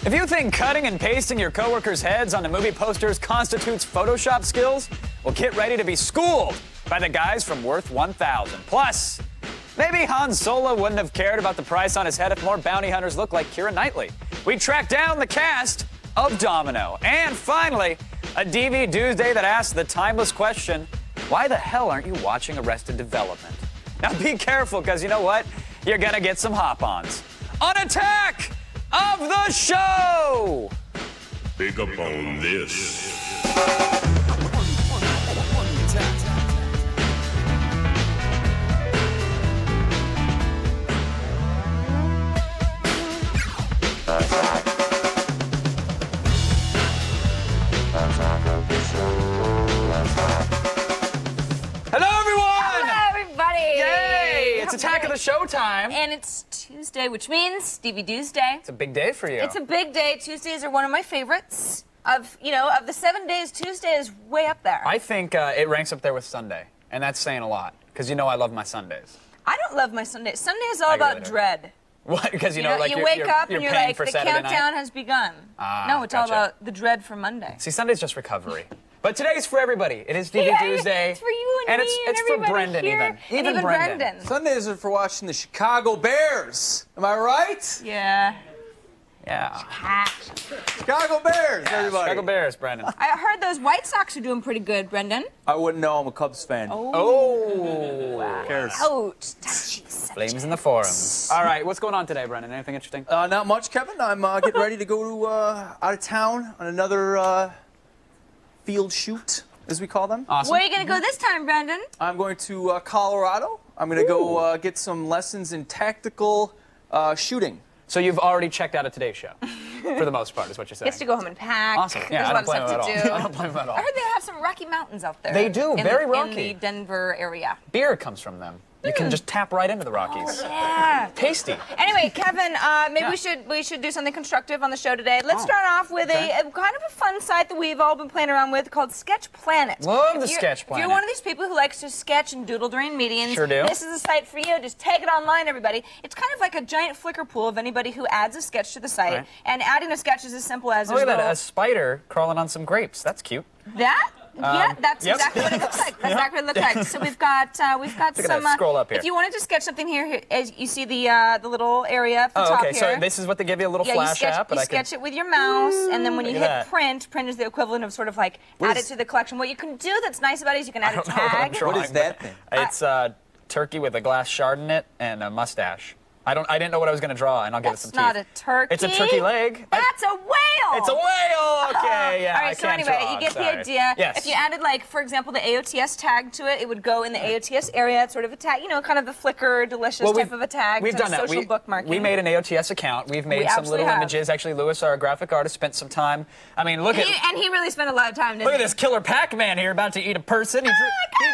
If you think cutting and pasting your coworkers' heads onto movie posters constitutes Photoshop skills, well, get ready to be schooled by the guys from Worth 1000. Plus, maybe Han Solo wouldn't have cared about the price on his head if more bounty hunters looked like Keira Knightley. We tracked down the cast of Domino. And finally, a DV Doomsday that asks the timeless question, why the hell aren't you watching Arrested Development? Now be careful, because you know what? You're gonna get some hop-ons. On Attack of the Show! Big up on this. Hello, everyone! Hello, everybody! Yay! It's Attack of the Show time. And it's Tuesday, which means Stevie Tuesday. It's a big day for you. It's a big day. Tuesdays are one of my favorites. Of the 7 days, Tuesday is way up there. I think it ranks up there with Sunday, and that's saying a lot, because you know I love my Sundays. I don't love my Sundays. Sunday is all I about really do. dread. What? Because you know, like you wake up you're and you're paying like, for the Saturday countdown night. has begun. Ah, No, it's all gotcha. about the dread for Monday. See, Sunday's just recovery. But today's for everybody. It is DV Tuesday. It's for you and me it's for everybody Brendan here, even. and even Brendan. Sundays are for watching the Chicago Bears. Am I right? Yeah. Yeah. Chicago Bears, everybody. Chicago Bears, Brendan. I heard those White Sox are doing pretty good, Brendan. I wouldn't know. I'm a Cubs fan. Oh. Who cares? Ouch. Touchy subject. Flames in the forums. All right, what's going on today, Brendan? Anything interesting? Not much, Kevin. I'm getting ready to go to out of town on another field shoot, as we call them. Awesome. Where are you going to go this time, Brendan? I'm going to Colorado. I'm going to go get some lessons in tactical shooting. So you've already checked out of today's show, for the most part, is what you're saying. Gets to go home and pack. Awesome. Yeah, There's I a lot don't of blame stuff him to at all. do. I don't blame him at all. I heard they have some rocky mountains out there. They do, very rocky. In the Denver area. Beer comes from them. You can just tap right into the Rockies. Yeah. Tasty. Anyway, Kevin, maybe Yeah. we should do something constructive on the show today. Let's start off with a kind of a fun site that we've all been playing around with called Sketch Planet. Love the If you're- Sketch If Planet. you're one of these people who likes to sketch and doodle during meetings, Sure do. this is a site for you. Just take it online, everybody. It's kind of like a giant Flickr pool of anybody who adds a sketch to the site. Right. And adding a sketch is as simple as Look at there's that, a little- spider crawling on some grapes. That's cute. That? Yeah, that's yep. exactly what it looks like. That's exactly what it looks like. So we've got Look at some. that. Scroll up here. If you wanted to sketch something here, as you see the little area at the Oh, top okay. here. So this is what they give you a little yeah, flash you sketch, app, but you I can. sketch it with your mouse, and then when you Look hit at that. print, print is the equivalent of sort of like What add is- it to the collection. What you can do that's nice about it is you can add a don't know what I'm tag. drawing, What is that but thing? It's turkey with a glass shard in it and a mustache. I didn't know what I was gonna draw, and I'll give it some That's not teeth. a turkey. It's a turkey leg. That's a whale. It's a whale. Okay, yeah. All I right, so can't anyway, draw, you get sorry. the idea. Yes. If you added, like, for example, the AOTS tag to it, it would go in the AOTS area. It's sort of a tag, kind of the Flickr delicious type of a tag. We've to done that. Social bookmarking. We made an AOTS account. We've made some absolutely little have. images. Actually, Lewis, our graphic artist, spent some time. I mean, look at He really spent a lot of time, didn't look at he? this killer Pac-Man here about to eat a person. He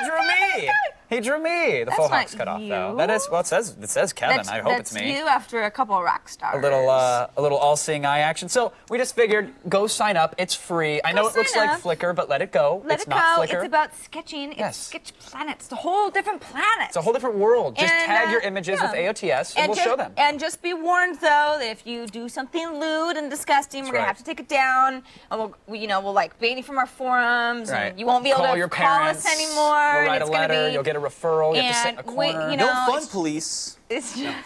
drew me. He drew me. The full not hawk's cut off you. though. That is well. It says Kevin. I hope it's That's me. you after a couple of rock stars. A little all-seeing eye action. So we just figured, go sign up. It's free. I know it looks sign like up. Flickr, but let it go. Let it's it not go. Flickr. It's about sketching. Yes. It's Sketch Planet. It's a whole different planet. It's a whole different world. Just And, tag your images yeah. with AOTS, and we'll show them. And just be warned, though, that if you do something lewd and disgusting, we're right. gonna have to take it down. And we'll like ban you from our forums. Right. And you won't be able Call to your call parents. us anymore. We'll and write a it's gonna letter. be, You'll get a referral. You have to sit in a and we- corner. you No know, fun, it's- police. It's just,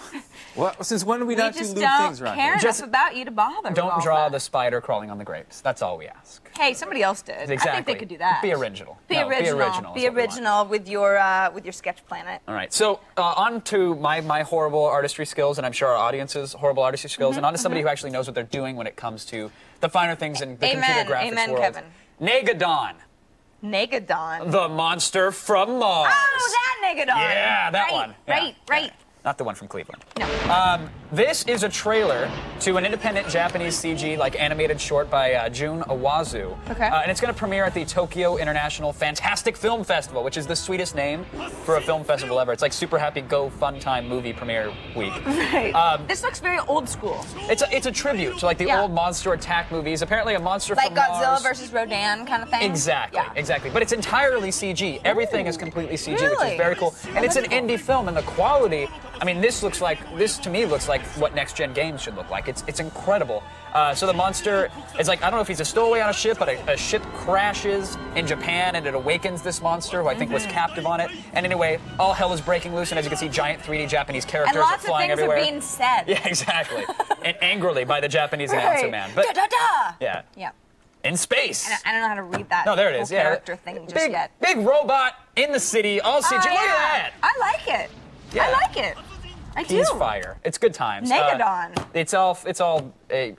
Since when do we we not do just lewd don't things around care here? Just enough about you to bother. with Don't all draw that. the spider crawling on the grapes. That's all we ask. Hey, somebody else did. Exactly. I think they could do that. Be original. Be No, original. Be original. is Be what we want. original with your Sketch Planet. All right, so on to my horrible artistry skills, and I'm sure our audience's horrible artistry skills, and on to somebody who actually knows what they're doing when it comes to the finer things in the computer graphics Amen, world. Kevin. Negadon, Negadon. the monster from Mars. Oh, that Negadon. Yeah, that right, one. Yeah, Right. yeah. Not the one from Cleveland. No. This is a trailer to an independent Japanese CG, like animated short by Jun Owazu. Okay. And it's going to premiere at the Tokyo International Fantastic Film Festival, which is the sweetest name for a film festival ever. It's like Super Happy Go Fun Time movie premiere week. Right. This looks very old school. It's a tribute to like the Yeah. old monster attack movies. Apparently, a monster Like from Godzilla Mars. versus Rodan kind of thing. Exactly, Yeah. exactly. But it's entirely CG. Everything is completely CG, which Really? is very cool. And it's an indie film, and the quality. I mean, this to me looks like what next-gen games should look like. It's incredible. So the monster is like, I don't know if he's a stowaway on a ship, but a ship crashes in Japan and it awakens this monster who I think was captive on it. And anyway, all hell is breaking loose, and as you can see, giant 3D Japanese characters And are lots of flying things everywhere. are being said. Yeah, exactly. And angrily by the Japanese announcer man. But Da-da-da! yeah. Yeah. In space. I don't know how to read that No, there it is. whole Yeah. character thing just big, yet. Big robot in the city, all CG. Look at that. I like it. Yeah. I like it. I do. He's fire. It's good times. Megadon. It's all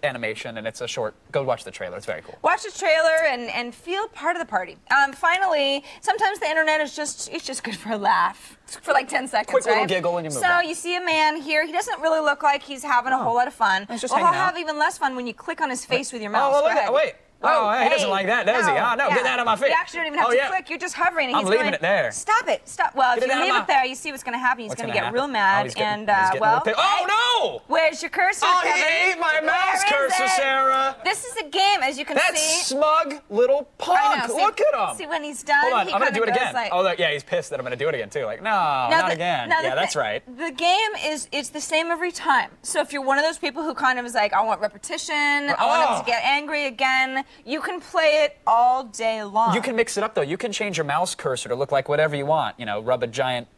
animation, and it's a short. Go watch the trailer. It's very cool. Watch the trailer and feel part of the party. Finally, sometimes the internet is just good for a laugh. For like 10 seconds, Quick little right? giggle and you move So on. you see a man here. He doesn't really look like he's having a whole lot of fun. He's just Well, he'll hanging out. have even less fun when you click on his face with your mouse. Oh, Go look at ahead. that. Wait. Oh, he doesn't hey. like that, does he? Oh, no, get that out of my face. You actually don't even have Oh, to yeah. click. You're just hovering. And I'm he's leaving going, it there. Stop it. Stop. Well, Get if it you out of leave my- it there, you see what's going to happen. He's What's going to gonna get happen? real mad. he's getting- And, he's getting a well, little oh, no! Where's your cursor, Oh, Kevin? he ate my Where mouse is cursor, it? Sarah. This is a game, as you can That see. smug little I punk. know, see- Look at him. See, when he's done, Hold on, he I'm going to kinda do it goes again. like- Oh, yeah, he's pissed that I'm going to do it again, too. Like, no, not again. Yeah, that's right. The game it's the same every time. So if you're one of those people who kind of is like, I want repetition, I want them to get angry again, you can play it all day long. You can mix it up, though. You can change your mouse cursor to look like whatever you want. You know, rub a giant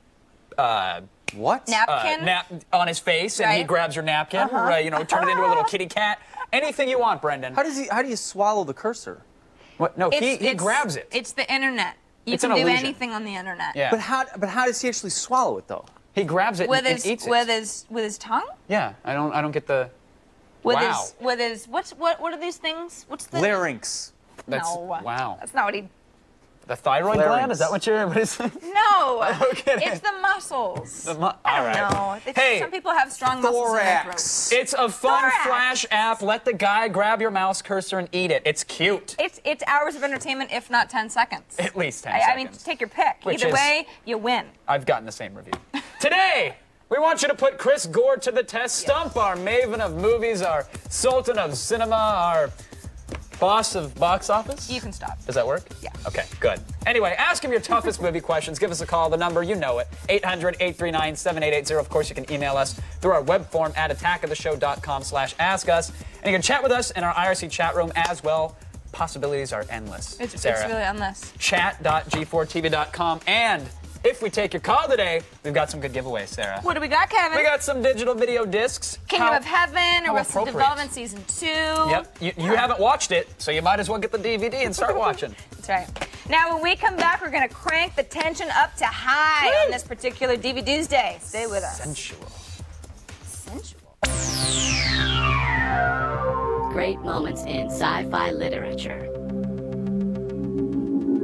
What? napkin. on his face, and he Right. grabs your napkin. Right, you know, turn it into a little kitty cat. Anything you want, Brendan. How do you swallow the cursor? What? No, he grabs it. It's the internet. You It's can an do illusion. anything on the internet. Yeah. But how does he actually swallow it though? He grabs it With and his eats it. with his tongue? Yeah, I don't get the. With Wow. his what are these things? What's the Larynx. That's No. wow. That's not what he The thyroid Larynx. gland? Is that what you're? What is it? No. Okay. It's the muscles. All I right. don't know. It's- Hey, some people have strong muscles in their throat. Thorax. it's a fun Thorax. flash app. Let the guy grab your mouse cursor and eat it. It's cute. It's hours of entertainment, if not 10 seconds. At least 10 I seconds. mean, take your pick. Which Either is- way, you win. I've gotten the same review. Today, we want you to put Chris Gore to the test. Stump our maven of movies, our sultan of cinema, our boss of box office. You can stop. Does that work? Yeah. Okay, good. Anyway, ask him your toughest movie questions. Give us a call. The number, you know it, 800-839-7880. Of course, you can email us through our web form at attackoftheshow.com/askus. And you can chat with us in our IRC chat room as well. Possibilities are endless. It's Sarah. really endless. Chat.g4tv.com. And if we take your call today, we've got some good giveaways, Sarah. What do we got, Kevin? We got some digital video discs. Kingdom How- of Heaven, how Arrested appropriate. Development Season 2. Yep, you haven't watched it, so you might as well get the DVD and start watching. That's right. Now, when we come back, we're going to crank the tension up to high on this particular DVD's day. Stay with us. Sensual. Sensual. Great moments in sci-fi literature.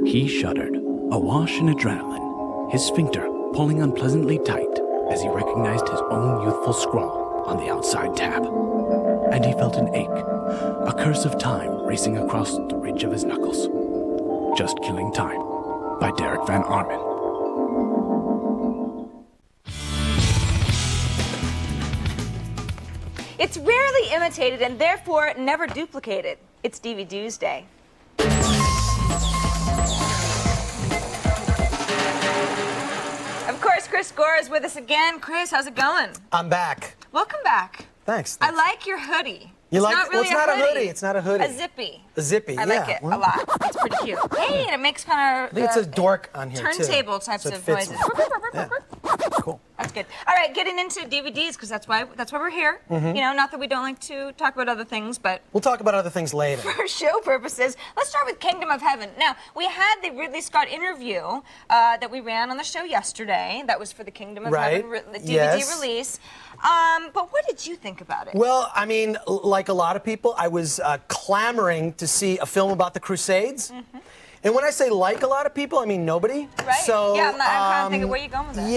He shuddered, awash in adrenaline, his sphincter pulling unpleasantly tight as he recognized his own youthful scrawl on the outside tab. And he felt an ache, a curse of time racing across the ridge of his knuckles. Just Killing Time by Derek Van Armen. It's rarely imitated and therefore never duplicated. It's DVD's day. Of course, Chris Gore is with us again. Chris, how's it going? I'm back. Welcome back. Thanks. I like your hoodie. You It's like not it? really Well, it's not a hoodie. It's not a hoodie. A zippy. A zippy, I like it a lot. It's pretty cute. Hey, and it makes kind of I think it says dork on here too. turntable types so it of fits noises. me. Yeah. Cool. That's good. All right, getting into DVDs because that's why we're here. Mm-hmm. You know, not that we don't like to talk about other things, but We'll talk about other things later. for show purposes, let's start with Kingdom of Heaven. Now, we had the Ridley Scott interview that we ran on the show yesterday. That was for the Kingdom of Right. Heaven the DVD Yes. release. But what did you think about it? Well, I mean, like a lot of people, I was clamoring to see a film about the Crusades. And when I say like a lot of people, I mean nobody. Right? So, Yeah, I'm trying to think of where you're going with that.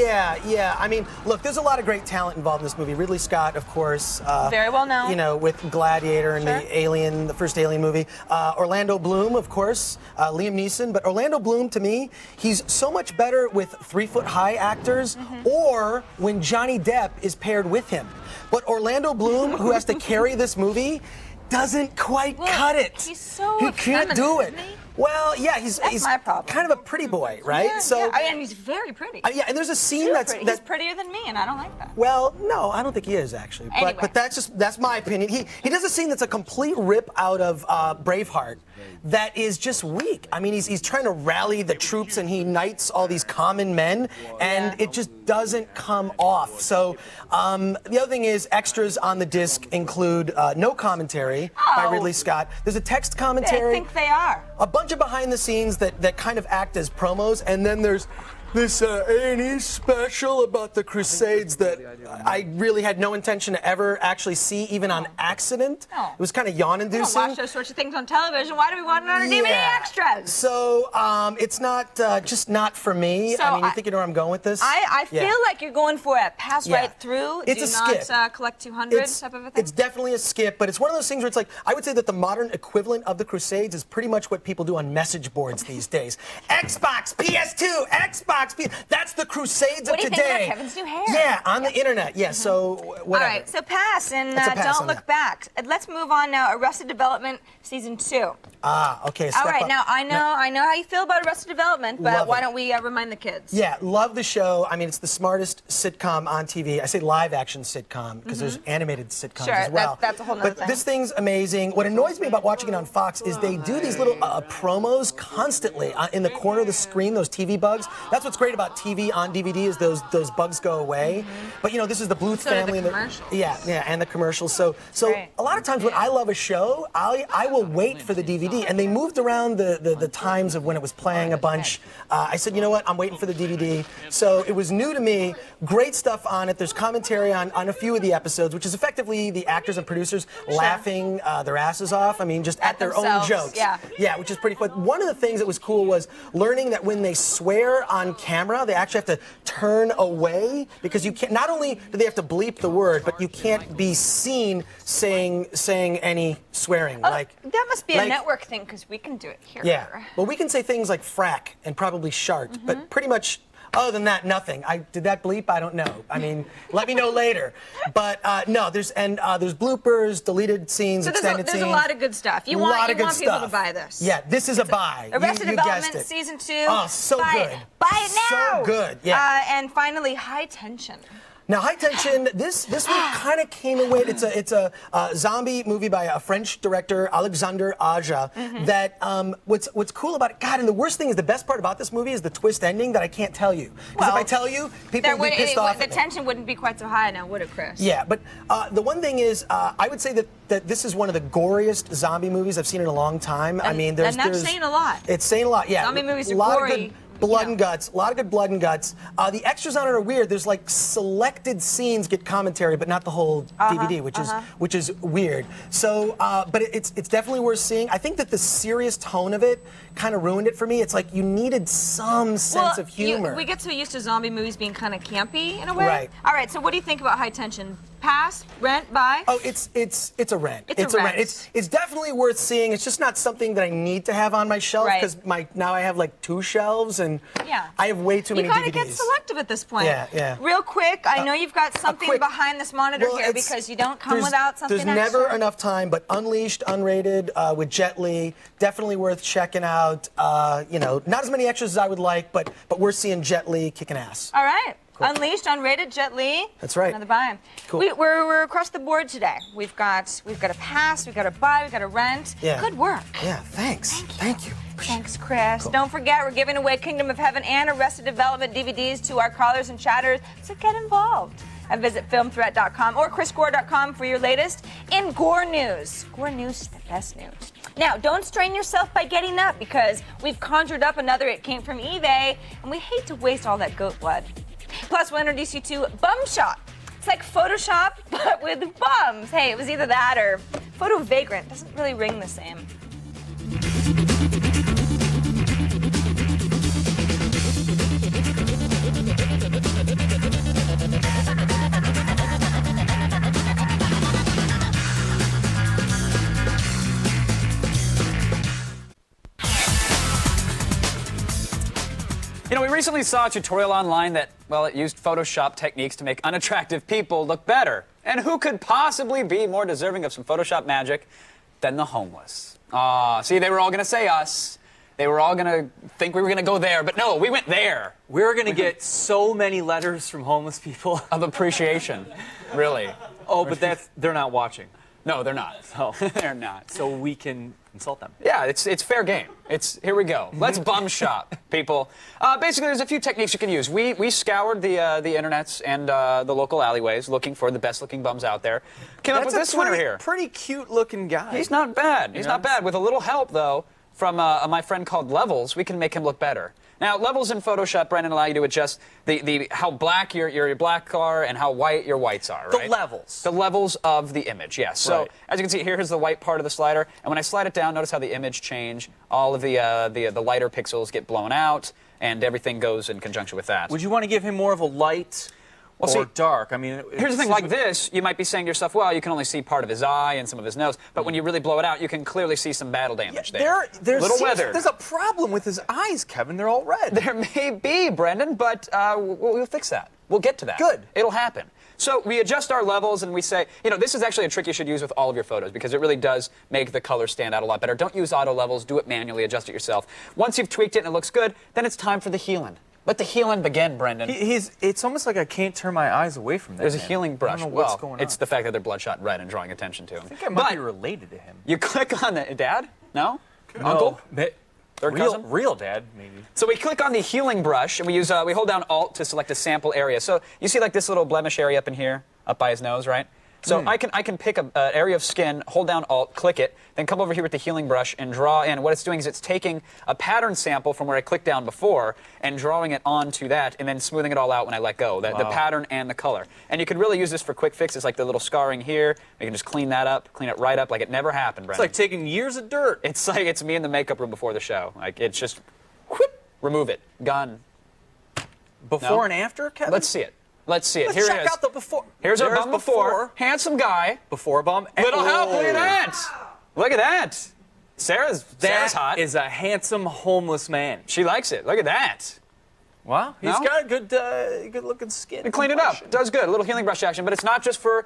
Yeah. I mean, look, there's a lot of great talent involved in this movie. Ridley Scott, of course. Very well known. You know, with Gladiator and Sure. the Alien, the first Alien movie. Orlando Bloom, of course. Liam Neeson. But Orlando Bloom, to me, he's so much better with 3-foot-high actors or when Johnny Depp is paired with him. But Orlando Bloom, who has to carry this movie, doesn't quite Look, cut it. he's so He can't feminine, do it. isn't he? Well, yeah, he's my problem. kind of a pretty boy, right? Yeah, and he's very pretty. Yeah, and there's a scene Super that's pretty. He's prettier than me, and I don't like that. Well, no, I don't think he is actually. Anyway. But that's my opinion. He does a scene that's a complete rip out of Braveheart that is just weak. I mean, he's trying to rally the troops and he knights all these common men, and it just doesn't come off. So the other thing is extras on the disc include no commentary by Ridley Scott. There's a text commentary. I think they are. A bunch of behind the scenes that kind of act as promos, and then there's this A&E special about the Crusades that I really had no intention to ever actually see, even on accident. No. It was kind of We don't yawn-inducing. watch those sorts of things on television. Why do we want it on our DVD extras? So it's not just not for me. So I mean, you think you know where I'm going with this? I feel Yeah. like you're going for a pass Yeah. right through. It's do a not skip. collect 200 It's, type of a thing. it's definitely a skip, but it's one of those things where it's like, I would say that the modern equivalent of the Crusades is pretty much what people do on message boards these days. Xbox, PS2, Xbox, that's the Crusades What of do you today. think about Kevin's new hair? Yeah, on the internet. Yeah, so whatever. All right, so pass and That's a pass don't on look that. back. Let's move on now. Arrested Development season 2. Okay, All step right, up. now I know how you feel about Arrested Development, but Love why it. don't we remind the kids? Yeah, love the show. I mean, it's the smartest sitcom on TV. I say live action sitcom because there's animated sitcoms Sure, as well. that's a whole nother But thing. this thing's amazing. What annoys me about watching it on Fox is they do these little promos constantly in the corner of the screen, those TV bugs. That's what's great about TV on DVD is those bugs go away. But you know, this is the Bluth So do the family. commercials. Yeah, and the commercials. So Right. a lot of times when I love a show, I will wait for the DVD. And they moved around the times of when it was playing a bunch. I said, you know what, I'm waiting for the DVD. So it was new to me. Great stuff on it. There's commentary on a few of the episodes, which is effectively the actors and producers laughing their asses off. I mean, just at their own themselves, jokes. yeah. Yeah, which is pretty fun. One of the things that was cool was learning that when they swear on camera, they actually have to turn away because you can't. Not only do they have to bleep the word, but you can't be seen saying any swearing. That must be a like- network thing because we can do it here. Yeah. Well, we can say things like frack and probably shart, but pretty much. Other than that, nothing. Did that bleep? I don't know. I mean, let me know later. But no, there's bloopers, deleted scenes, So extended there's scenes. a lot of good stuff. You want people to buy this. Yeah, this is a buy. Arrested you Development guessed it. season 2. Oh, so buy good. It. Buy it now. So good. Yeah. And finally, High Tension. Now, High Tension, this one kind of came away. It's a zombie movie by a French director, Alexandre Aja. That what's cool about it, God, and the worst thing is the best part about this movie is the twist ending that I can't tell you. Because if I tell you, people will be pissed off. The at me. tension wouldn't be quite so high now, would it, Chris? Yeah, but the one thing is, I would say that this is one of the goriest zombie movies I've seen in a long time. I mean, and that's saying a lot. It's saying a lot. Yeah, Zombie movies are a lot gory. Of good blood and guts. A lot of good blood and guts. The extras on it are weird. There's like selected scenes get commentary, but not the whole DVD, which is weird. So, but it's definitely worth seeing. I think that the serious tone of it kind of ruined it for me. It's like you needed some sense of humor. We get so used to zombie movies being kind of campy in a way. Right. All right. So, what do you think about High Tension? Pass, rent, buy? Oh, it's a rent. It's a rent. It's definitely worth seeing. It's just not something that I need to have on my shelf Right. because now I have like 2 shelves and Yeah. I have way too many You gotta DVDs. get selective at this point. Yeah. Real quick, I know you've got something quick- behind this monitor Well, here it's- because you don't come there's- without something There's extra. never enough time, but Unleashed, unrated with Jet Li, definitely worth checking out. Not as many extras as I would like, but we're seeing Jet Li kicking ass. All right. Unleashed, unrated, Jet Li. That's right. Another buy. Cool. We're across the board today. We've got a pass, we've got a buy, we've got a rent. Yeah. Good work. Yeah, thanks. Thank you. Thanks, Chris. Don't forget, we're giving away Kingdom of Heaven and Arrested Development DVDs to our callers and chatters, so get involved. And visit filmthreat.com or chrisgore.com for your latest in Gore News. Gore News is the best news. Now, don't strain yourself by getting up because we've conjured up another It Came From eBay, and we hate to waste all that goat blood. Plus, we'll introduce you to Bum Shot. It's like Photoshop, but with bums. Hey, it was either that or Photo Vagrant. Doesn't really ring the same. We recently saw a tutorial online that, well, it used Photoshop techniques to make unattractive people look better. And who could possibly be more deserving of some Photoshop magic than the homeless? See, they were all going to say us. They were all going to think we were going to go there, but no, we went there. We're going to get so many letters from homeless people. Of appreciation, really. Oh, but they're not watching. No, they're not. Oh. They're not. So we can insult them. Yeah, it's fair game. Here we go. Let's bum shop, people. Basically, there's a few techniques you can use. We scoured the internets and the local alleyways looking for the best looking bums out there. Came up with this one over here. Pretty cute looking guy. He's not bad. He's not bad. With a little help, though, from my friend called Levels, we can make him look better. Now, levels in Photoshop, Brendan, allow you to adjust how black your black are and how white your whites are, right? The levels. The levels of the image, yes. So, Right. as you can see, here's the white part of the slider, and when I slide it down, notice how the image change. All of the lighter pixels get blown out, and everything goes in conjunction with that. Would you want to give him more of a light or see, dark? I mean, here's the thing, like this, you might be saying to yourself, well, you can only see part of his eye and some of his nose, but when you really blow it out, you can clearly see some battle damage there. There's a problem with his eyes, Kevin. They're all red. There may be, Brendan, but we'll fix that. We'll get to that. Good. It'll happen. So we adjust our levels and we say, this is actually a trick you should use with all of your photos because it really does make the color stand out a lot better. Don't use auto levels. Do it manually. Adjust it yourself. Once you've tweaked it and it looks good, then it's time for the healing. Let the healing begin, Brendan. It's almost like I can't turn my eyes away from that. There's a man. healing brush. I don't know what's going on. It's the fact that they're bloodshot red and drawing attention to him. I think I might be related to him. You click on the dad? No? No. Uncle? Third real, cousin? real dad, maybe. So we click on the healing brush and we hold down Alt to select a sample area. So you see like this little blemish area up in here, up by his nose, right? So I can pick an area of skin, hold down Alt, click it, then come over here with the healing brush and draw in. What it's doing is it's taking a pattern sample from where I clicked down before and drawing it onto that and then smoothing it all out when I let go, the pattern and the color. And you can really use this for quick fixes like the little scarring here. You can just clean that up, clean it right up like it never happened, Brendan. It's like taking years of dirt. It's like it's me in the makeup room before the show. Like it's just, whoop, remove it, gone. Before and after, Kevin? Let's see it. Let's see it. Let's Here check it is. out the before. Here's our There's bum before. Handsome guy. Before bum. Little help. Look at that. Look at that. Sarah's hot. That is a handsome homeless man. She likes it. Look at that. Wow. He's No? got a good looking skin. And clean it up. It does good. A little healing brush action, but it's not just for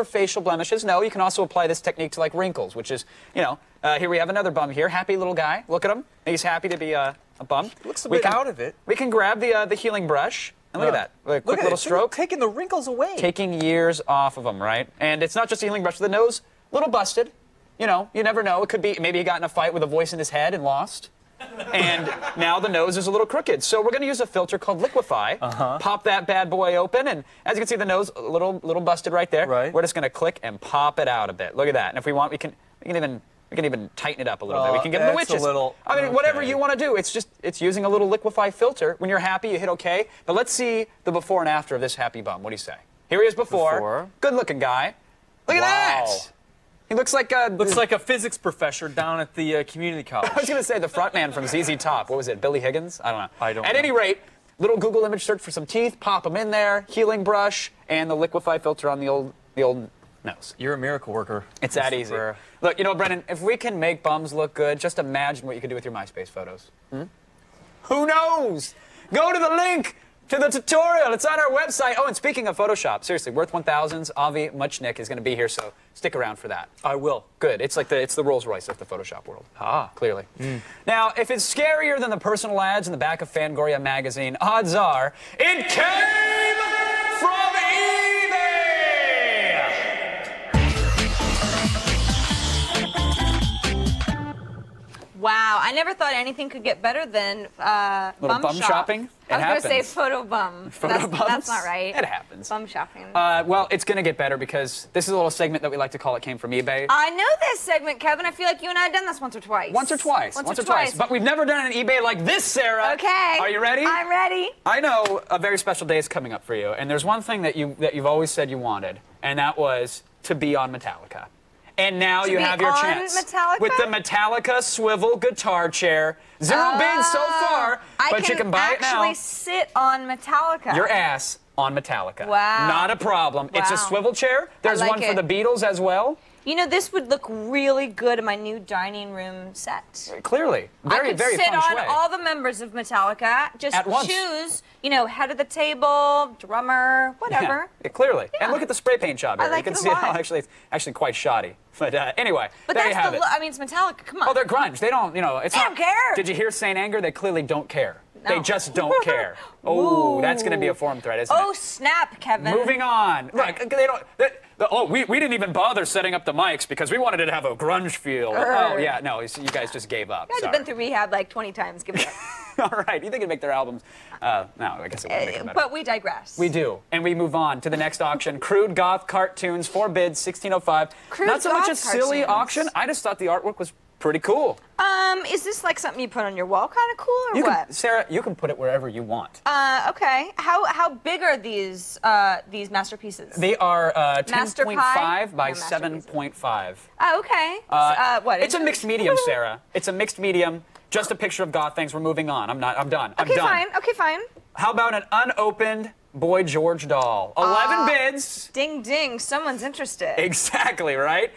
facial blemishes. No, you can also apply this technique to like wrinkles, which is, here we have another bum here. Happy little guy. Look at him. He's happy to be a bum. Looks a bit out of it. We can grab the healing brush. And look at that. A quick little stroke. Taking the wrinkles away. Taking years off of them, right? And it's not just a healing brush. The nose, a little busted. You never know. It could be, maybe he got in a fight with a voice in his head and lost. And now the nose is a little crooked. So we're going to use a filter called Liquify. Pop that bad boy open. And as you can see, the nose, a little busted right there. Right. We're just going to click and pop it out a bit. Look at that. And if we want, we can even tighten it up a little bit. We can give them the witches. Whatever you want to do. It's using a little Liquify filter. When you're happy, you hit OK. But let's see the before and after of this happy bum. What do you say? Here he is before. Good-looking guy. Look at that. He looks like a physics professor down at the community college. I was going to say the front man from ZZ Top. What was it? Billy Higgins? I don't know. At any rate, little Google image search for some teeth. Pop them in there. Healing brush and the Liquify filter on the old nose. You're a miracle worker. It's that easy. Look, Brendan, if we can make bums look good, just imagine what you could do with your MySpace photos. Who knows? Go to the link to the tutorial. It's on our website. Oh, and speaking of Photoshop, seriously, Worth 1000's Avi Muchnick is going to be here, so stick around for that. I will. Good. It's like it's the Rolls Royce of the Photoshop world. Clearly. Now, if it's scarier than the personal ads in the back of Fangoria magazine, odds are it came from eBay. Wow, I never thought anything could get better than Little bum shopping? I was going to say happens. photo bum. Photo bums? That's not right. It happens. Bum shopping. Well, it's going to get better because this is a little segment that we like to call It Came From eBay. I know this segment, Kevin. I feel like you and I have done this once or twice. Once or twice. But we've never done an eBay like this, Sarah. Okay. Are you ready? I'm ready. I know a very special day is coming up for you, and there's one thing that you've always said you wanted, and that was to be on Metallica. And now you have your chance. Metallica? With the Metallica swivel guitar chair. Zero bids so far, but you can buy it now. I can actually sit on Metallica. Your ass on Metallica. Wow. Not a problem. It's a Wow. swivel chair. There's I like one for it. the Beatles as well. You know, this would look really good in my new dining room set. Clearly. Very, I could very sit feng on shui. all the members of Metallica, just At once. choose, you know, head of the table, drummer, whatever. Yeah, clearly. Yeah. And look at the spray paint job I here. like You can it a see lot. it's actually quite shoddy. But anyway, But there you that's have the it. look. I mean, it's Metallica. Come on. Oh, they're grunge. They don't, it's They not. don't care. Did you hear Saint Anger? They clearly don't care. No. They just don't care. Oh, that's going to be a forum thread, isn't Oh, it? snap, Kevin. Moving on. Look, they don't. We didn't even bother setting up the mics because we wanted it to have a grunge feel. Oh, yeah, no, you guys just gave up. You guys have been through rehab like 20 times. Give it up. All right, you think it'd make their albums? No, I guess it wouldn't make them better. But we digress. We do, and we move on to the next auction. Crude goth cartoons, 4 bids, 1605. Crude Not so much a goth silly cartoons. auction. I just thought the artwork was pretty cool. Is this like something you put on your wall, kind of cool, or what? Sarah, you can put it wherever you want. Okay. How big are these masterpieces? They are Master 10.5 Pie? by No, masterpieces. 7.5. Oh, okay. What? It's a mixed medium, Sarah. It's a mixed medium. Just a picture of goth things. We're moving on. I'm done. I'm Okay, done. fine. Okay, fine. How about an unopened Boy George doll? 11 bids. Ding, ding. Someone's interested. Exactly, right?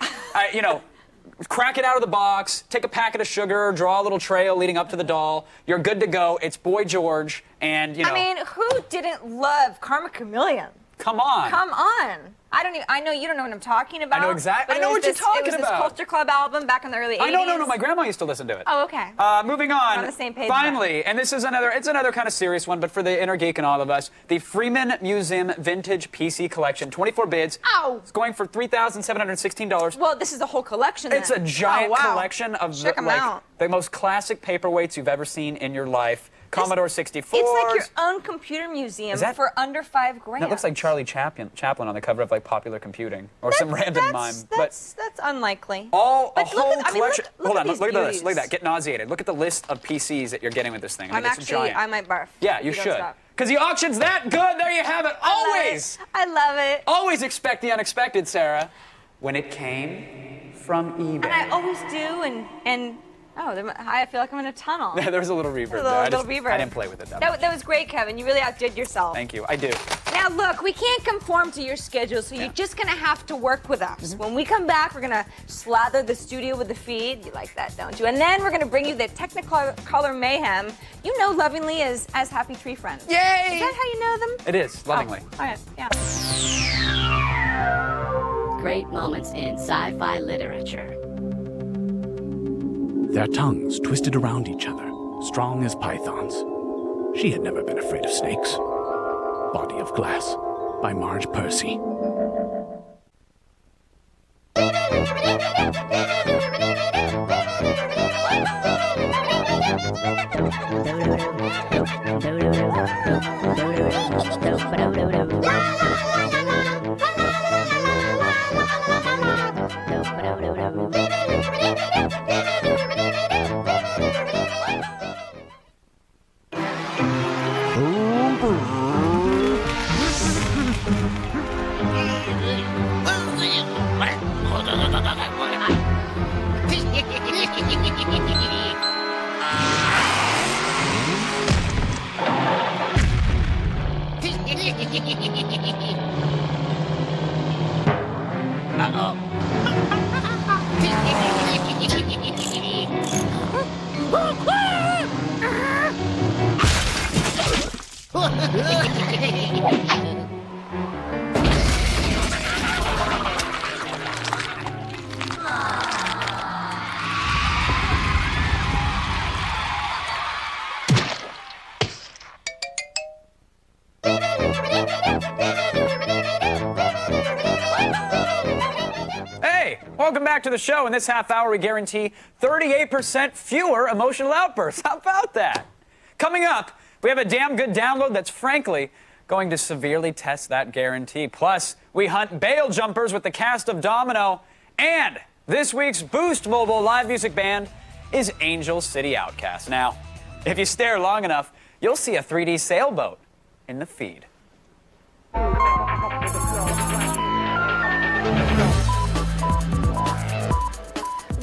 Crack it out of the box, take a packet of sugar, draw a little trail leading up to the doll. You're good to go. It's Boy George, and I mean, who didn't love Karma Chameleon? come on. Come on. I know you don't know what I'm talking about. I know exactly- but I know it was what you're this- talking It was about. this Culture Club album back in the early 80s. No, my grandma used to listen to it. Oh, okay. Moving on. We're on the same page Finally, and this is another kind of serious one, but for the inner geek and all of us, the Freeman Museum Vintage PC Collection, 24 bids. Ow. It's going for $3,716. Well, this is the whole collection. Then. It's a giant Oh, wow. collection of Check 'em out. the most classic paperweights you've ever seen in your life. Commodore 64. It's like your own computer museum Is that- for under $5,000. That looks like Charlie Chaplin on the cover of like Popular Computing or some random mime. That's unlikely. A But whole look at- I mean, collection. look Hold at on, these look at this. beauties. Look at that. Get nauseated. Look at the list of PCs that you're getting with this thing. I mean, it's giant. I might barf. Yeah, if you don't should. stop. Because the auction's that good. There you have it. Always. I love it. Always expect the unexpected, Sarah. When it came from eBay. And I always do, and I feel like I'm in a tunnel. There was a little reverb A there. I little reverb. I didn't play with it that much. That was great, Kevin. You really outdid yourself. Thank you. I do. Now, look, we can't conform to your schedule, so you're just going to have to work with us. Mm-hmm. When we come back, we're going to slather the studio with the feed. You like that, don't you? And then we're going to bring you the Technicolor mayhem you know lovingly as Happy Tree Friends. Yay! Is that how you know them? It is, lovingly. Oh, all right, yeah. Great moments in sci-fi literature. Their tongues twisted around each other, strong as pythons. She had never been afraid of snakes. Body of Glass by Marge Percy. Hey, welcome back to the show. In this half hour, we guarantee 38% fewer emotional outbursts. How about that? Coming up, we have a damn good download that's frankly going to severely test that guarantee. Plus, we hunt bail jumpers with the cast of Domino. And this week's Boost Mobile live music band is Angel City Outcast. Now, if you stare long enough, you'll see a 3D sailboat in the feed.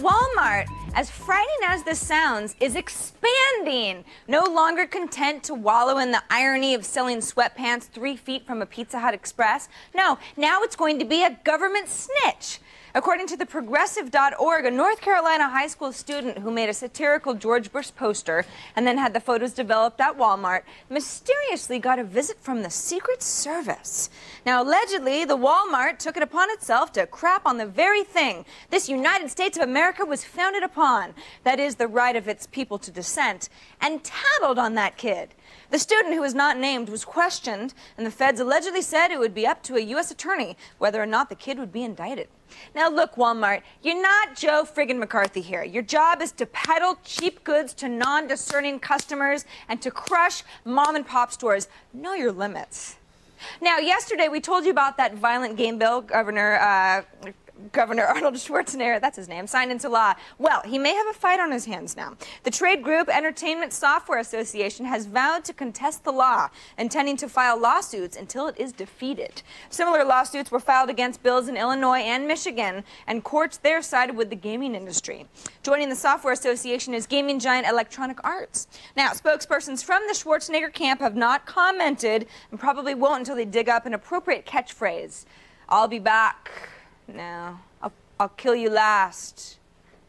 Walmart, as frightening as this sounds, is expanding. No longer content to wallow in the irony of selling sweatpants 3 feet from a Pizza Hut Express. No, now it's going to be a government snitch. According to the Progressive.org, a North Carolina high school student who made a satirical George Bush poster and then had the photos developed at Walmart mysteriously got a visit from the Secret Service. Now, allegedly, the Walmart took it upon itself to crap on the very thing this United States of America was founded upon, that is, the right of its people to dissent, and tattled on that kid. The student, who was not named, was questioned, and the feds allegedly said it would be up to a U.S. attorney whether or not the kid would be indicted. Now, look, Walmart, you're not Joe friggin' McCarthy here. Your job is to peddle cheap goods to non-discerning customers and to crush mom-and-pop stores. Know your limits. Now, yesterday we told you about that violent game bill Governor Arnold Schwarzenegger, that's his name, signed into law. Well, he may have a fight on his hands now. The trade group Entertainment Software Association has vowed to contest the law, intending to file lawsuits until it is defeated. Similar lawsuits were filed against bills in Illinois and Michigan, and courts there sided with the gaming industry. Joining the Software Association is gaming giant Electronic Arts. Now, spokespersons from the Schwarzenegger camp have not commented and probably won't until they dig up an appropriate catchphrase. I'll be back. No. I'll kill you last.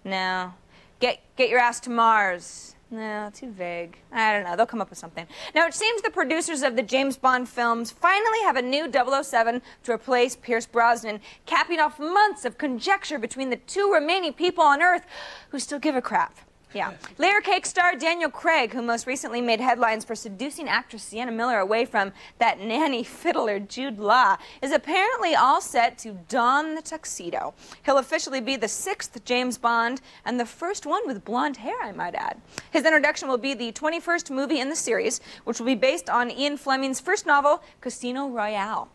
No. Get your ass to Mars. No, too vague. I don't know. They'll come up with something. Now, it seems the producers of the James Bond films finally have a new 007 to replace Pierce Brosnan, capping off months of conjecture between the two remaining people on Earth who still give a crap. Yeah. Layer Cake star Daniel Craig, who most recently made headlines for seducing actress Sienna Miller away from that nanny fiddler Jude Law, is apparently all set to don the tuxedo. He'll officially be the 6th James Bond and the first one with blonde hair, I might add. His introduction will be the 21st movie in the series, which will be based on Ian Fleming's first novel, Casino Royale.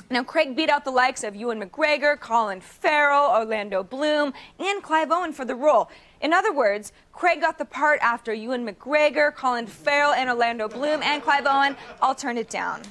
Now, Craig beat out the likes of Ewan McGregor, Colin Farrell, Orlando Bloom, and Clive Owen for the role. In other words, Craig got the part after Ewan McGregor, Colin Farrell, and Orlando Bloom and Clive Owen all turned it down.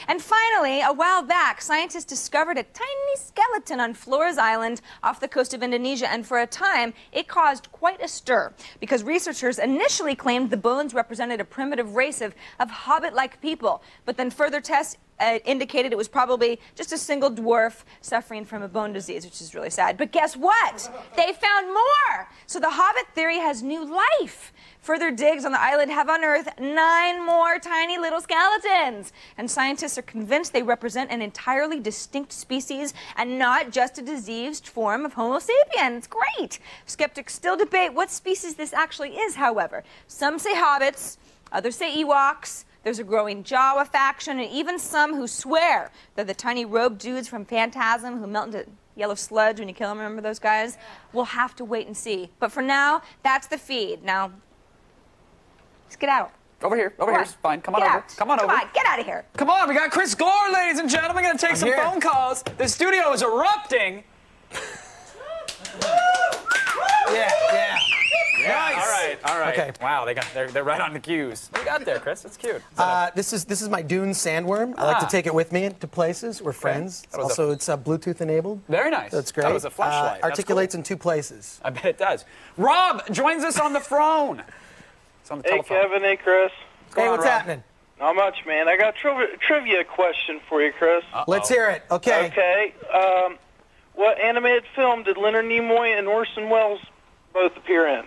And finally, a while back, scientists discovered a tiny skeleton on Flores Island off the coast of Indonesia, and for a time, it caused quite a stir, because researchers initially claimed the bones represented a primitive race of hobbit-like people, but then further tests indicated it was probably just a single dwarf suffering from a bone disease, which is really sad. But guess what? They found more! So the Hobbit theory has new life. Further digs on the island have unearthed 9 more tiny little skeletons. And scientists are convinced they represent an entirely distinct species and not just a diseased form of Homo sapiens. Great! Skeptics still debate what species this actually is, however. Some say hobbits, others say Ewoks. There's a growing Jawa faction, and even some who swear they're the tiny robed dudes from Phantasm who melt into yellow sludge when you kill them. Remember those guys? We'll have to wait and see. But for now, that's the feed. Now, let's get out. Over here. Over here's fine. Come on over. Come on over. Come on, get out of here. Come on, we got Chris Gore, ladies and gentlemen. Gonna take some phone calls. The studio is erupting. Yeah. Yeah, all right. Okay. Wow, they're right on the cues. What do you got there, Chris? That's cute. This is my Dune sandworm. I like to take it with me to places. We're friends. That was Also, it's Bluetooth enabled. Very nice. That's great. That was a flashlight. That's Articulates cool. in 2 places. I bet it does. Rob joins us on the phone. It's on the Hey, telephone. Kevin. Hey, Chris. Hey, what's Rob? happening? Not much, man. I got a trivia question for you, Chris. Let's hear it. Okay. Okay. What animated film did Leonard Nimoy and Orson Welles both appear in?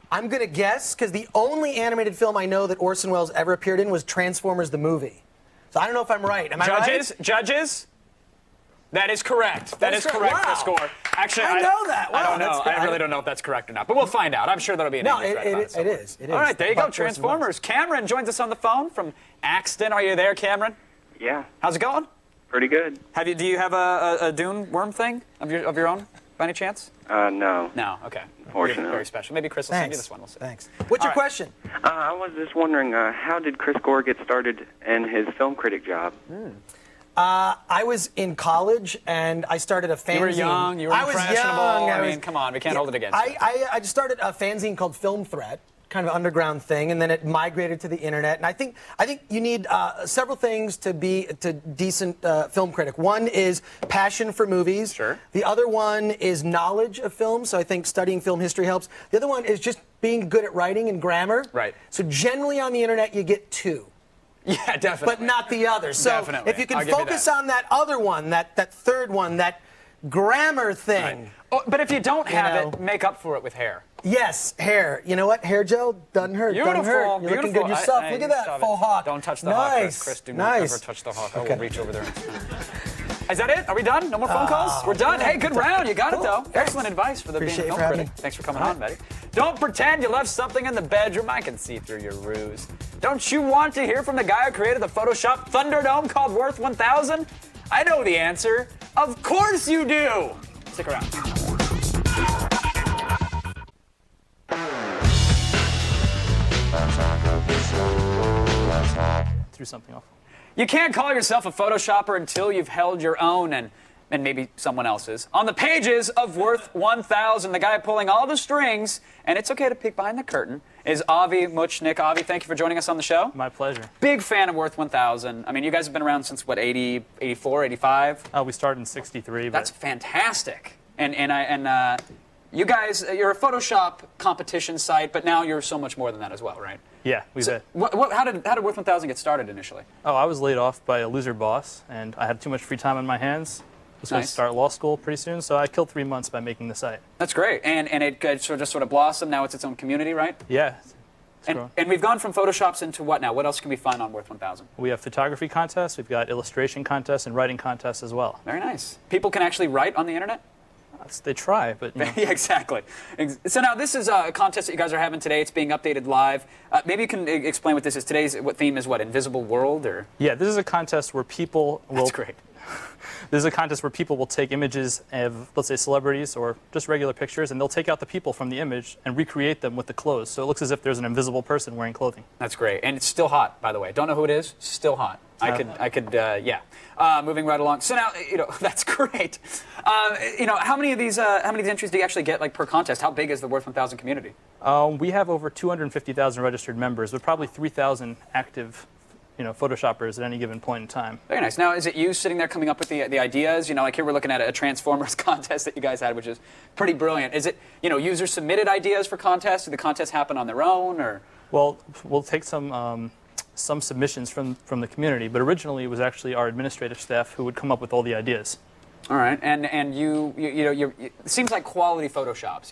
I'm going to guess, because the only animated film I know that Orson Welles ever appeared in was Transformers the movie. So I don't know if I'm right. Am I right? Judges? That is correct. That is correct, Wow. Chris Gore. Actually, I know that. I Wow, don't know. that's good. I really don't know if that's correct or not. But we'll find out. I'm sure there'll be an No, English thread about it is. It is. All right, there you go. About Orson Welles. Transformers. Cameron joins us on the phone from Axton. Are you there, Cameron? Yeah, How's it going? pretty good. Do you have a Dune worm thing of your own, by any chance? No. No. Okay. Unfortunately. You're very special. Maybe Chris will send you Thanks. this one. We'll see. Thanks. What's your All right. question? I was just wondering, how did Chris Gore get started in his film critic job? I was in college, and I started a fanzine. You were young. You were I was impressionable. young. I mean, come on. We can't hold it against you. I just started a fanzine called Film Threat, kind of an underground thing, and then it migrated to the internet. And I think you need several things to be a decent film critic. One is passion for movies. Sure. The other one is knowledge of film. So I think studying film history helps. The other one is just being good at writing and grammar. Right. So generally on the internet you get 2. Yeah, definitely. But not the other. So Definitely. if you can I'll give you focus that. on that other one, that third one, that grammar thing. Oh, but if you don't have know. it, make up for it with hair. Yes, hair. You know what? Hair gel doesn't hurt. Beautiful, Doesn't hurt. You're looking good yourself. Look at that faux hawk. Don't touch the hawk, nice. Chris. Do not nice. ever touch the hawk. I Okay. will reach over there. Is that it? Are we done? No more phone calls? We're done. Hey, good round. You got it, though. Excellent advice for the being a Appreciate you film for having critic. me. Thanks for coming on, Betty. Don't pretend you left something in the bedroom. I can see through your ruse. Don't you want to hear from the guy who created the Photoshop Thunderdome called Worth 1000? I know the answer. Of course you do. Stick around. Threw something off. You can't call yourself a Photoshopper until you've held your own and maybe someone else's. On the pages of Worth 1000, the guy pulling all the strings, and it's okay to peek behind the curtain, is Avi Muchnick. Avi, thank you for joining us on the show. My pleasure. Big fan of Worth 1000. I mean, you guys have been around since, what, 80, 84, 85? We started in 63. That's fantastic. And you guys, you're a Photoshop competition site, but now you're so much more than that as well, right? Yeah, How did Worth 1000 get started initially? Oh, I was laid off by a loser boss, and I had too much free time on my hands. I was going to start law school pretty soon, so I killed 3 months by making the site. That's great. And it just sort of blossomed. Now it's its own community, right? Yeah. And we've gone from Photoshops into what now? What else can we find on Worth 1000? We have photography contests, we've got illustration contests, and writing contests as well. Very nice. People can actually write on the internet? They try, but you know. Yeah, exactly. So now this is a contest that you guys are having today. It's being updated live. Maybe you can explain what this is. Today's theme is what? Invisible World, or? Yeah, this is a contest where people will. That's great. This is a contest where people will take images of, let's say, celebrities or just regular pictures, and they'll take out the people from the image and recreate them with the clothes. So it looks as if there's an invisible person wearing clothing. That's great. And it's still hot, by the way. Don't know who it is. Still hot. Yeah. Moving right along. So now, that's great. How many of these entries do you actually get, like, per contest? How big is the Worth 1000 community? We have over 250,000 registered members, with probably 3,000 active Photoshoppers at any given point in time. Very nice. Now, is it you sitting there coming up with the ideas? Like here we're looking at a Transformers contest that you guys had, which is pretty brilliant. Is it, users submitted ideas for contests? Do the contests happen on their own, or? Well, we'll take some submissions from the community, but originally it was actually our administrative staff who would come up with all the ideas. All right, and it seems like quality Photoshops.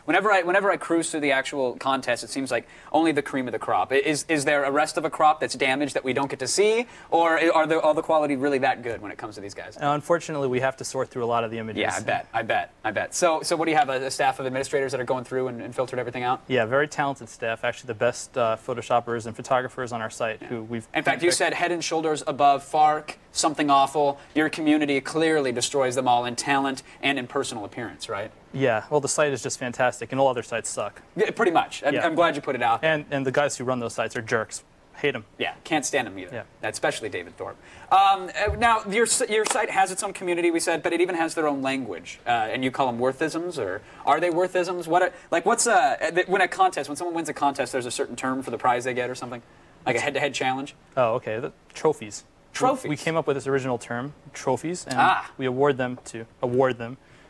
Whenever I cruise through the actual contest, it seems like only the cream of the crop. Is there a rest of a crop that's damaged that we don't get to see, or are all the quality really that good when it comes to these guys? Unfortunately, we have to sort through a lot of the images. Yeah, I bet. So what do you have? A staff of administrators that are going through and filtered everything out? Yeah, very talented staff. Actually, the best Photoshoppers and photographers on our site who we've. In fact, you said head and shoulders above FARC. Something awful. Your community clearly destroys them all in talent and in personal appearance, right? Yeah, well, the site is just fantastic, and all other sites suck. Yeah, pretty much. I'm glad you put it out there. And the guys who run those sites are jerks. Hate them. Yeah, can't stand them either. Yeah. Especially David Thorpe. Now, your site has its own community, we said, but it even has their own language. And you call them worthisms, or are they worthisms? When someone wins a contest, there's a certain term for the prize they get or something? Like a head-to-head challenge? Oh, okay. The trophies. Trophies. We came up with this original term, trophies, and we award them.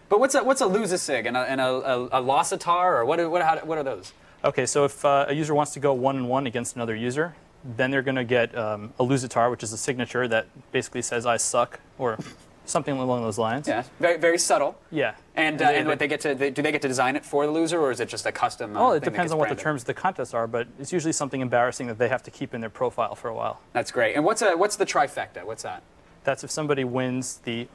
But what's a lose-a-sig and a loss-a-tar, or what are those? Okay, so if a user wants to go 1-on-1 against another user, then they're going to get a lose-a-tar, which is a signature that basically says "I suck" or something along those lines. Yeah, very very subtle. Yeah. And do they get to design it for the loser, or is it just a custom? Well, it thing depends that on what the gets terms of the contest are, but it's usually something embarrassing that they have to keep in their profile for a while. That's great. And what's the trifecta? What's that? That's if somebody wins the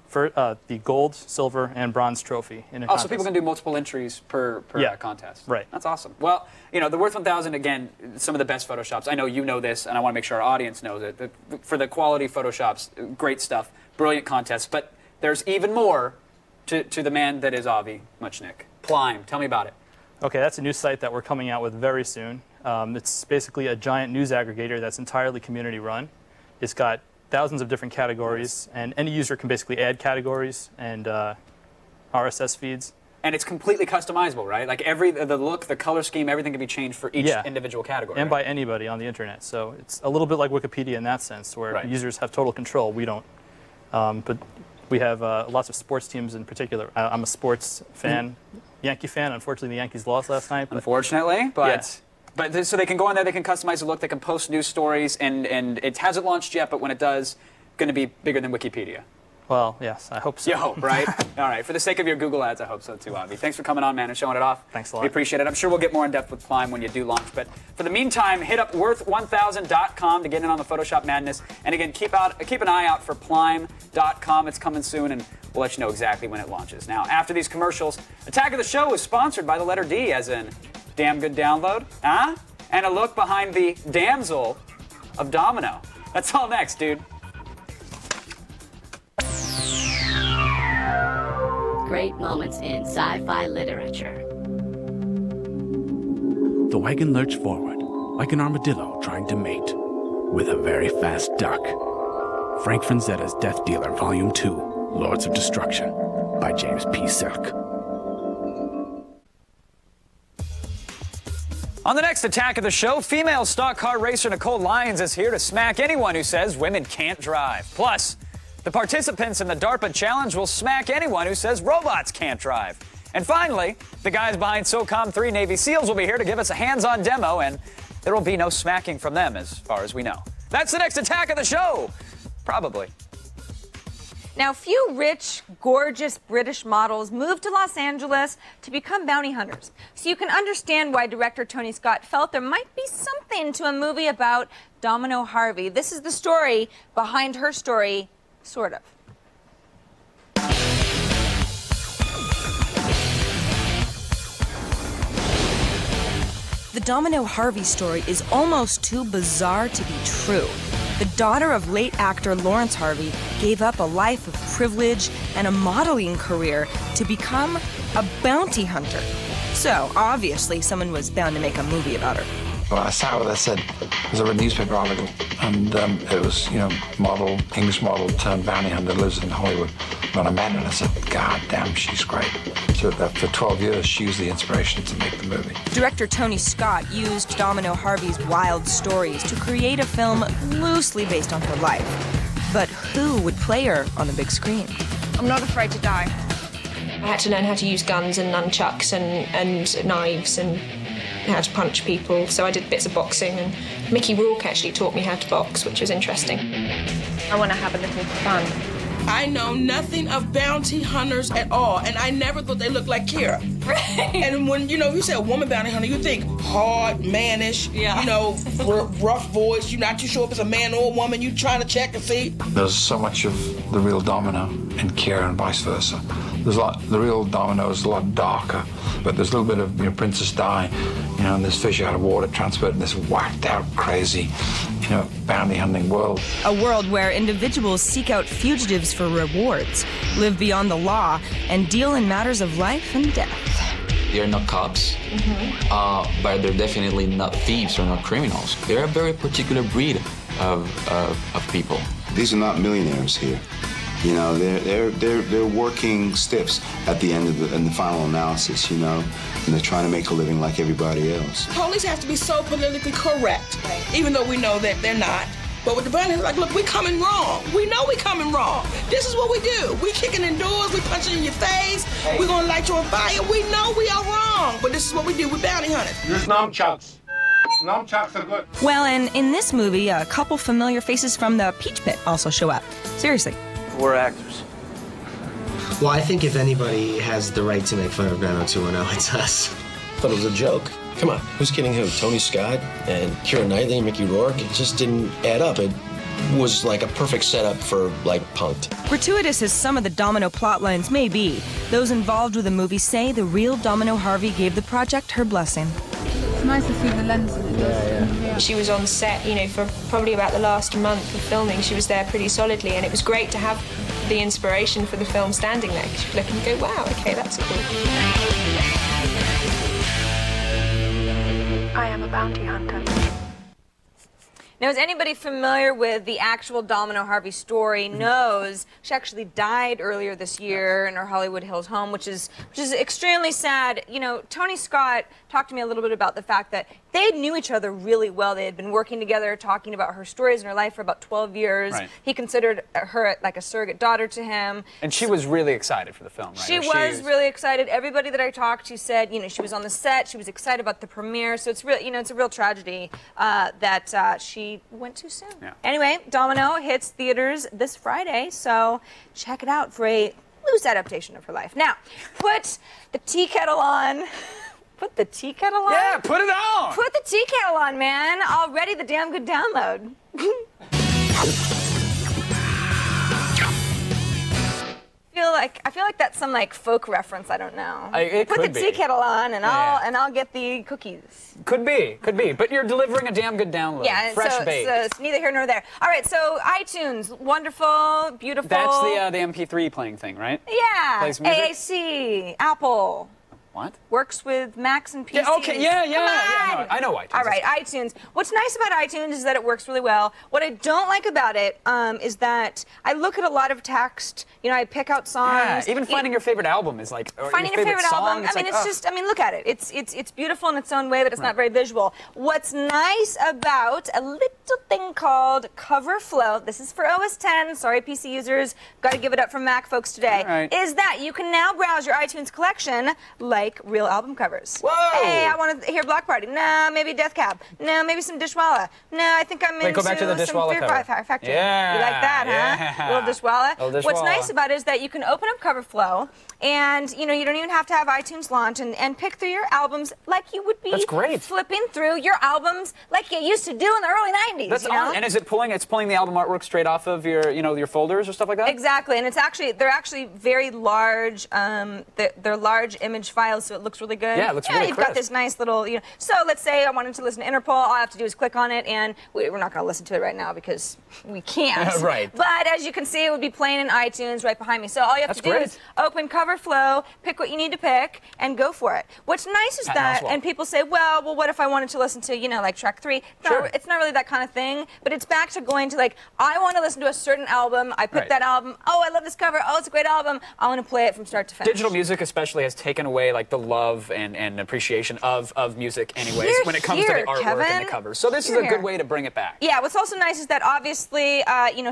gold, silver, and bronze trophy in a contest. So people can do multiple entries per contest. Right. That's awesome. Well, the Worth 1000, again, some of the best Photoshops. I know you know this, and I want to make sure our audience knows it. For the quality Photoshops, great stuff, brilliant contests. But there's even more to the man that is Avi Muchnick. Plime, tell me about it. Okay, that's a new site that we're coming out with very soon. It's basically a giant news aggregator that's entirely community run. It's got thousands of different categories, and any user can basically add categories and RSS feeds. And it's completely customizable, right? Like the look, the color scheme, everything can be changed for each individual category. And by anybody on the internet. So it's a little bit like Wikipedia in that sense, where users have total control. We don't. But we have lots of sports teams in particular. I'm a sports fan, Yankee fan. Unfortunately, the Yankees lost last night. Unfortunately, but so they can go on there, they can customize the look, they can post news stories, and it hasn't launched yet, but when it does, going to be bigger than Wikipedia. Well, yes, I hope so. You hope, right? All right. For the sake of your Google ads, I hope so too, Avi. Thanks for coming on, man, and showing it off. Thanks a lot. We appreciate it. I'm sure we'll get more in depth with Climb when you do launch. But for the meantime, hit up worth1000.com to get in on the Photoshop madness. And again, keep an eye out for Climb.com. It's coming soon, and we'll let you know exactly when it launches. Now, after these commercials, Attack of the Show is sponsored by the letter D, as in damn good download, huh? And a look behind the damsel of Domino. That's all next, dude. Great moments in sci-fi literature. The wagon lurched forward, like an armadillo trying to mate with a very fast duck. Frank Franzetta's Death Dealer, Volume 2, Lords of Destruction, by James P. Silk. On the next Attack of the Show, female stock car racer Nicole Lyons is here to smack anyone who says women can't drive. Plus, the participants in the DARPA challenge will smack anyone who says robots can't drive. And finally, the guys behind SOCOM 3 Navy SEALs will be here to give us a hands-on demo, and there will be no smacking from them as far as we know. That's the next Attack of the Show. Probably. Now, few rich, gorgeous British models moved to Los Angeles to become bounty hunters. So you can understand why director Tony Scott felt there might be something to a movie about Domino Harvey. This is the story behind her story, sort of. The Domino Harvey story is almost too bizarre to be true. The daughter of late actor Lawrence Harvey gave up a life of privilege and a modeling career to become a bounty hunter. So, obviously, someone was bound to make a movie about her. Well, I sat with her, I said, because I read a newspaper article, and it was, model, English model turned bounty hunter, lives in Hollywood. When I met her, I said, God damn, she's great. So that for 12 years, she was the inspiration to make the movie. Director Tony Scott used Domino Harvey's wild stories to create a film loosely based on her life. But who would play her on the big screen? I'm not afraid to die. I had to learn how to use guns and nunchucks and knives and how to punch people, so I did bits of boxing, and Mickey Rourke actually taught me how to box, which was interesting. I want to have a little fun. I know nothing of bounty hunters at all, and I never thought they looked like Kira. Right. And when, you say a woman bounty hunter, you think hard, mannish, rough voice, you're not too sure if it's a man or a woman, you trying to check and see. There's so much of the real Domino in Kira and vice versa. The real Domino is a lot darker, but there's a little bit of, Princess Di, and this fish out of water transferred in this whacked out, crazy, bounty hunting world. A world where individuals seek out fugitives for rewards, live beyond the law, and deal in matters of life and death. They're not cops, but they're definitely not thieves or not criminals. They're a very particular breed of people. These are not millionaires here. They're working stiffs at the end of in the final analysis, and they're trying to make a living like everybody else. Police have to be so politically correct, even though we know that they're not. But with the bounty hunters, look, we're coming wrong. We know we're coming wrong. This is what we do. We kicking in doors, we punching in your face, we're gonna light you on fire. We know we are wrong, but this is what we do. We're bounty hunters. Use nunchucks. Nunchucks are good. Well, and in this movie, a couple familiar faces from the Peach Pit also show up. Seriously. We're actors. Well, I think if anybody has the right to make fun of 90210, it's us. Thought it was a joke. Come on, who's kidding who? Tony Scott and Keira Knightley and Mickey Rourke? It just didn't add up. It was like a perfect setup for, punked. Gratuitous as some of the Domino plotlines may be, those involved with the movie say the real Domino Harvey gave the project her blessing. It's nice to see the lens in it. Yeah. She was on set, for probably about the last month of filming. She was there pretty solidly, and it was great to have the inspiration for the film standing there. Because you look and go, wow, okay, that's cool. I am a bounty hunter. Now, is anybody familiar with the actual Domino Harvey story knows she actually died earlier this year in her Hollywood Hills home, which is extremely sad. Tony Scott talked to me a little bit about the fact that they knew each other really well. They had been working together, talking about her stories in her life for about 12 years. Right. He considered her like a surrogate daughter to him. And she was really excited for the film, right? She was really excited. Everybody that I talked to said, she was on the set. She was excited about the premiere. So it's real, it's a real tragedy that she went too soon. Yeah. Anyway, Domino hits theaters this Friday, so check it out for a loose adaptation of her life. Now, put the tea kettle on. Put the tea kettle on? Yeah, put it on! Put the tea kettle on, man. Already the damn good download. I feel like that's some like folk reference. I don't know. It Put could the be. tea kettle on, and I'll get the cookies. Could be. But you're delivering a damn good download. Yeah, Fresh baked. so it's neither here nor there. All right, so iTunes, wonderful, beautiful. That's the MP3 playing thing, right? Yeah. Plays music? AAC, Apple. What? Works with Macs and PCs. Yeah, okay, yeah. Come on. I know iTunes. All right, iTunes. What's nice about iTunes is that it works really well. What I don't like about it is that I look at a lot of text. I pick out songs. Yeah, even finding your favorite album is like, or finding your favorite song, album. Look at it. It's beautiful in its own way, but it's not very visual. What's nice about a little thing called Coverflow, this is for OS 10, sorry PC users, got to give it up for Mac folks today, is that you can now browse your iTunes collection like real album covers. Whoa! Hey, I want to hear Block Party. No, maybe Death Cab. No, maybe some Dishwalla. No, I think I'm into go back to the some Dishwalla Fear cover. Factory. Yeah, You like that, huh? yeah. Little Dishwalla. Little What's Dishwalla. nice about it is that you can open up Coverflow and you don't even have to have iTunes launch and pick through your albums like you would be flipping through your albums like you used to do in the early 90s. That's and is it pulling the album artwork straight off of your your folders or stuff like that? Exactly, and they're actually very large. They're large image files, so it looks really good. Yeah, it looks really you've crisp. got this nice little. So let's say I wanted to listen to Interpol. All I have to do is click on it, and we're not going to listen to it right now because we can't. Right. But as you can see, it would be playing in iTunes right behind me. So all you have to do is open Coverflow, pick what you need to pick, and go for it. What's nice is that, and people say, well, what if I wanted to listen to, like track 3? It's not really that kind of thing, but it's back to going to I want to listen to a certain album. I pick that album. Oh, I love this cover. Oh, it's a great album. I want to play it from start to finish. Digital music especially has taken away the love and appreciation of music anyways when it comes to the artwork and the covers. So this is a good way to bring it back. Yeah, what's also nice is that obviously,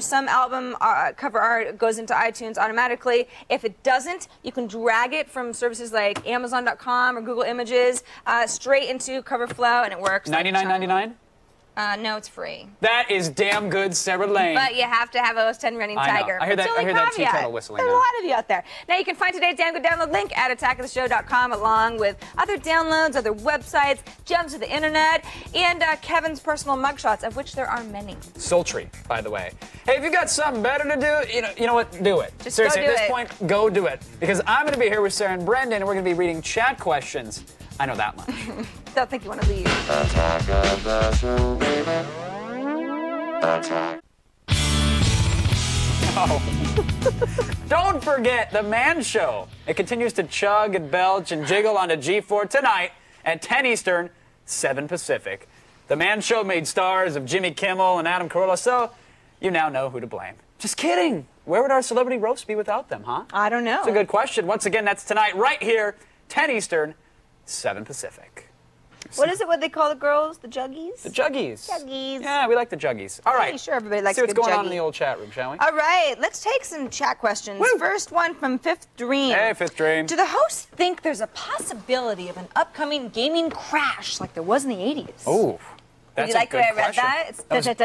some album cover art goes into iTunes automatically. If it doesn't, you can drag it from services like Amazon.com or Google Images straight into Coverflow, and it works. $99.99? No, it's free. That is damn good, Sarah Lane. But you have to have OS 10 running I know. Tiger. I hear that tea kettle whistling. There's a lot of you out there. Now you can find today's Damn Good Download link at attackoftheshow.com along with other downloads, other websites, gems of the internet, and Kevin's personal mugshots, of which there are many. Sultry, by the way. Hey, if you've got something better to do, you know what? Do it. Just seriously, go do at this it. point, go do it. Because I'm going to be here with Sarah and Brendan, and we're going to be reading chat questions. I know that much. Don't think you want to leave. Attack of the show, baby. Attack. Oh. Don't forget The Man Show. It continues to chug and belch and jiggle onto G4 tonight at 10 Eastern, 7 Pacific. The Man Show made stars of Jimmy Kimmel and Adam Carolla, so you now know who to blame. Just kidding. Where would our celebrity roast be without them, huh? I don't know. It's a good question. Once again, that's tonight right here, 10 Eastern, 7 Pacific. What they call the girls? The juggies? The juggies. Juggies. Yeah, we like the juggies. All right. Pretty sure everybody likes See what's a good going on juggy. in the old chat room, shall we? All right, let's take some chat questions. First one from Fifth Dream. Hey, Fifth Dream. Do the hosts think there's a possibility of an upcoming gaming crash like there was in the 80s? Oh, that's Did you like a the good way I read question. that? It's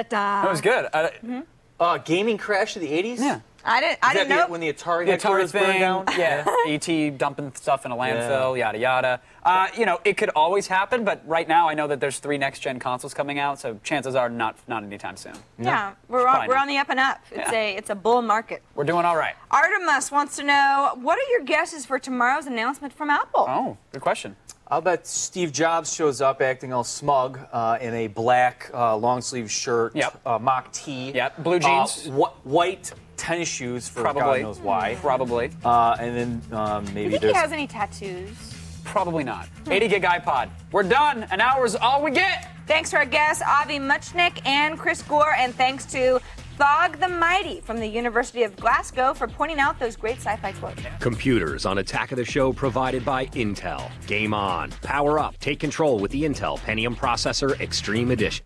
That was good. Gaming crash of the 80s? Yeah. I didn't know. When the Atari The Atari headquarters burned thing, down? yeah. E.T. dumping stuff in a landfill, yada, yada. It could always happen, but right now I know that there's 3 next-gen consoles coming out, so chances are not anytime soon. Yeah, we're on the up and up. It's a bull market. We're doing all right. Artemis wants to know, what are your guesses for tomorrow's announcement from Apple? Oh, good question. I'll bet Steve Jobs shows up acting all smug in a black long-sleeve shirt, mock tee. Yep, blue jeans. White tennis shoes for Probably. God knows why. Probably. And then Do maybe you think there's... he has any tattoos? Probably not. 80 gig iPod. We're done. An hour is all we get. Thanks to our guests, Avi Muchnick and Chris Gore, and thanks to Thog the Mighty from the University of Glasgow for pointing out those great sci-fi quotes. Computers on Attack of the Show provided by Intel. Game on. Power up. Take control with the Intel Pentium Processor Extreme Edition.